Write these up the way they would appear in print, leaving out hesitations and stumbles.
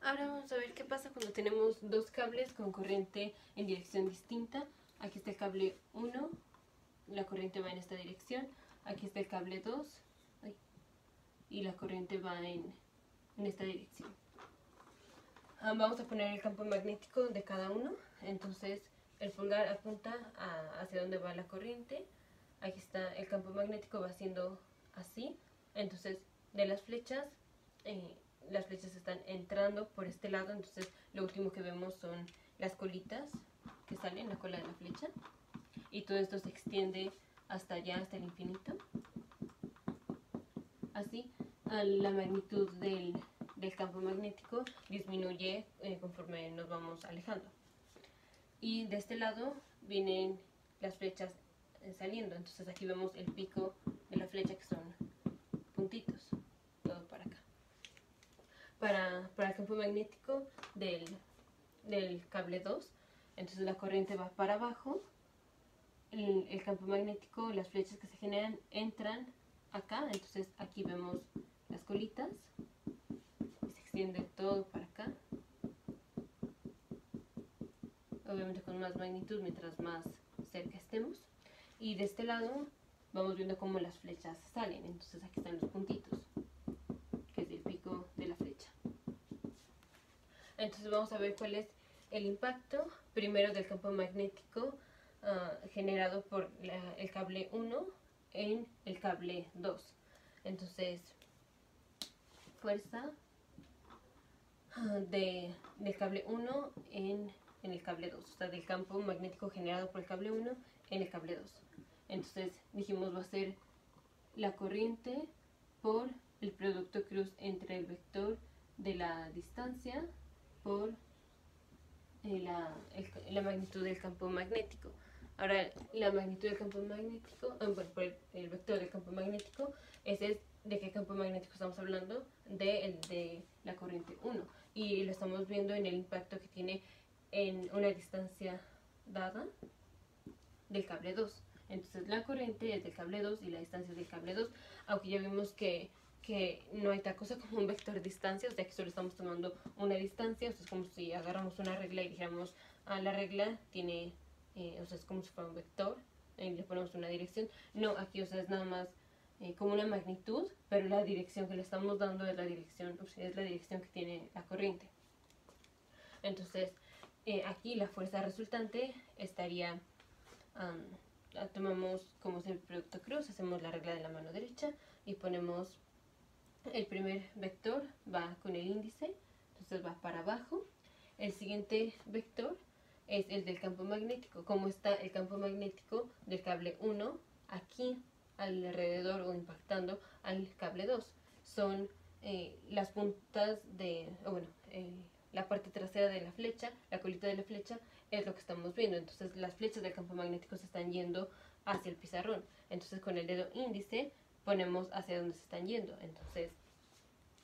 Ahora vamos a ver qué pasa cuando tenemos dos cables con corriente en dirección distinta. Aquí está el cable 1, la corriente va en esta dirección. Aquí está el cable 2 y la corriente va en esta dirección. Vamos a poner el campo magnético de cada uno. Entonces el pulgar apunta hacia donde va la corriente. Aquí está el campo magnético, va siendo así. Entonces de las flechas están entrando por este lado. Entonces lo último que vemos son las colitas que salen, la cola de la flecha. Y todo esto se extiende hasta allá, hasta el infinito. Así, la magnitud del campo magnético disminuye conforme nos vamos alejando. Y de este lado vienen las flechas saliendo. Entonces aquí vemos el pico de la flecha, que son puntitos, todo para acá. Para el campo magnético del cable 2, entonces la corriente va para abajo. El campo magnético, las flechas que se generan entran acá. Entonces aquí vemos las colitas y se extiende todo para acá, obviamente con más magnitud mientras más cerca estemos. Y de este lado vamos viendo cómo las flechas salen. Entonces aquí están los puntitos, que es el pico de la flecha. Entonces vamos a ver cuál es el impacto primero del campo magnético generado por el cable 1 en el cable 2. Entonces, fuerza del cable 1 en el cable 2, o sea, del campo magnético generado por el cable 1 en el cable 2. Entonces dijimos va a ser la corriente por el producto cruz entre el vector de la distancia por la magnitud del campo magnético. Ahora, la magnitud del campo magnético, bueno, por el vector del campo magnético, ese es de qué campo magnético estamos hablando, de la corriente 1. Y lo estamos viendo en el impacto que tiene en una distancia dada del cable 2. Entonces la corriente es del cable 2 y la distancia es del cable 2, aunque ya vimos que no hay tal cosa como un vector de distancia, o sea que solo estamos tomando una distancia. O sea, es como si agarramos una regla y dijéramos, la regla tiene, o sea, es como si fuera un vector, y le ponemos una dirección. No, aquí, o sea, es nada más como una magnitud, pero la dirección que le estamos dando es la dirección, o sea, es la dirección que tiene la corriente. Entonces, aquí la fuerza resultante estaría, tomamos como es el producto cruz, hacemos la regla de la mano derecha y ponemos el primer vector va con el índice, entonces va para abajo. El siguiente vector es el del campo magnético, como está el campo magnético del cable 1 aquí alrededor o impactando al cable 2. Son las puntas la parte trasera de la flecha, la colita de la flecha es lo que estamos viendo. Entonces las flechas del campo magnético se están yendo hacia el pizarrón. Entonces con el dedo índice ponemos hacia donde se están yendo. Entonces,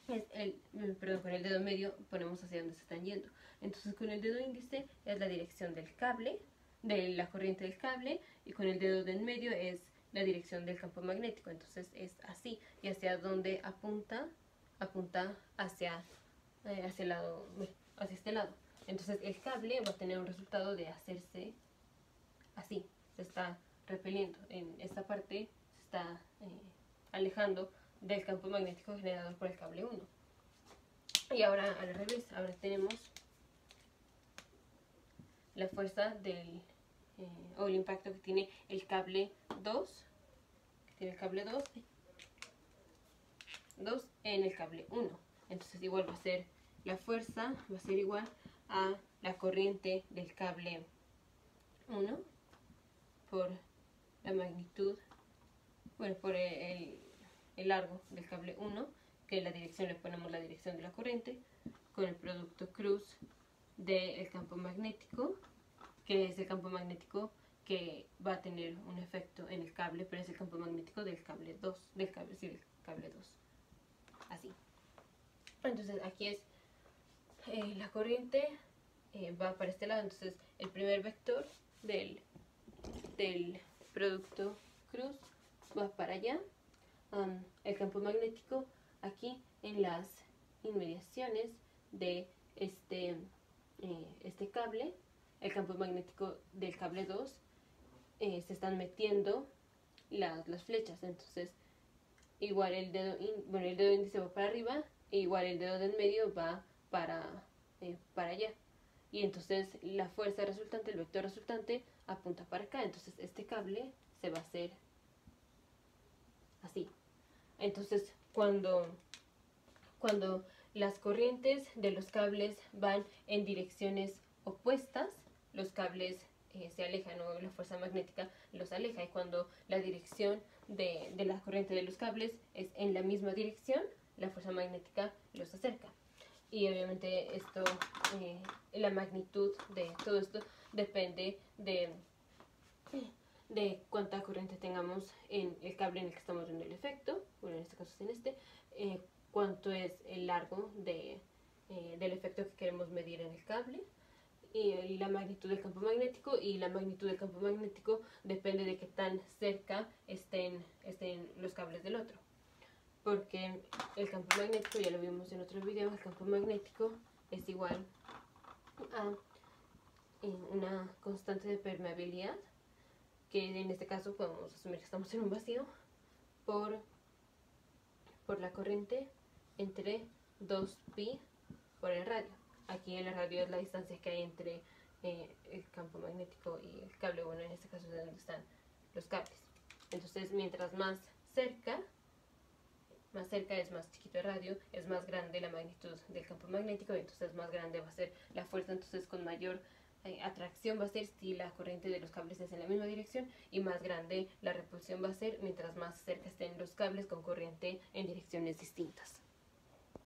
con el dedo medio ponemos hacia donde se están yendo. Entonces con el dedo índice es la dirección del cable, de la corriente del cable, y con el dedo del medio es la dirección del campo magnético. Entonces es así, y hacia donde apunta hacia el lado, hacia este lado. Entonces el cable va a tener un resultado de hacerse así, se está repeliendo. En esta parte se está alejando del campo magnético generado por el cable 1. Y ahora al revés, ahora tenemos la fuerza o el impacto que tiene el cable 2, en el cable 1. Entonces igual va a ser la fuerza, va a ser igual a la corriente del cable 1 por la magnitud, bueno, por el largo del cable 1, que en la dirección le ponemos la dirección de la corriente, con el producto cruz del campo magnético, que es el campo magnético que va a tener un efecto en el cable, pero es el campo magnético del cable 2, del cable 2, así. Entonces aquí es la corriente va para este lado. Entonces el primer vector del producto cruz va para allá. El campo magnético aquí en las inmediaciones del este cable, el campo magnético del cable 2, se están metiendo las flechas. Entonces igual el dedo índice va para arriba e igual el dedo del medio va para allá, y entonces la fuerza resultante, el vector resultante, apunta para acá. Entonces este cable se va a hacer así. Entonces cuando las corrientes de los cables van en direcciones opuestas, los cables se alejan, o la fuerza magnética los aleja. Y cuando la dirección de la corriente de los cables es en la misma dirección, la fuerza magnética los acerca. Y obviamente esto, la magnitud de todo esto depende de cuánta corriente tengamos en el cable en el que estamos viendo el efecto. Bueno, en este caso es en cuánto es el largo del efecto que queremos medir en el cable, y la magnitud del campo magnético. Y la magnitud del campo magnético depende de qué tan cerca estén los cables del otro, porque el campo magnético, ya lo vimos en otro video, el campo magnético es igual a una constante de permeabilidad, que en este caso podemos asumir que estamos en un vacío, por la corriente entre 2pi por el radio. Aquí en el radio es la distancia que hay entre el campo magnético y el cable. Bueno, en este caso es donde están los cables. Entonces mientras más cerca es más chiquito el radio, es más grande la magnitud del campo magnético, y entonces más grande va a ser la fuerza. Entonces con mayor atracción va a ser si la corriente de los cables es en la misma dirección, y más grande la repulsión va a ser mientras más cerca estén los cables con corriente en direcciones distintas.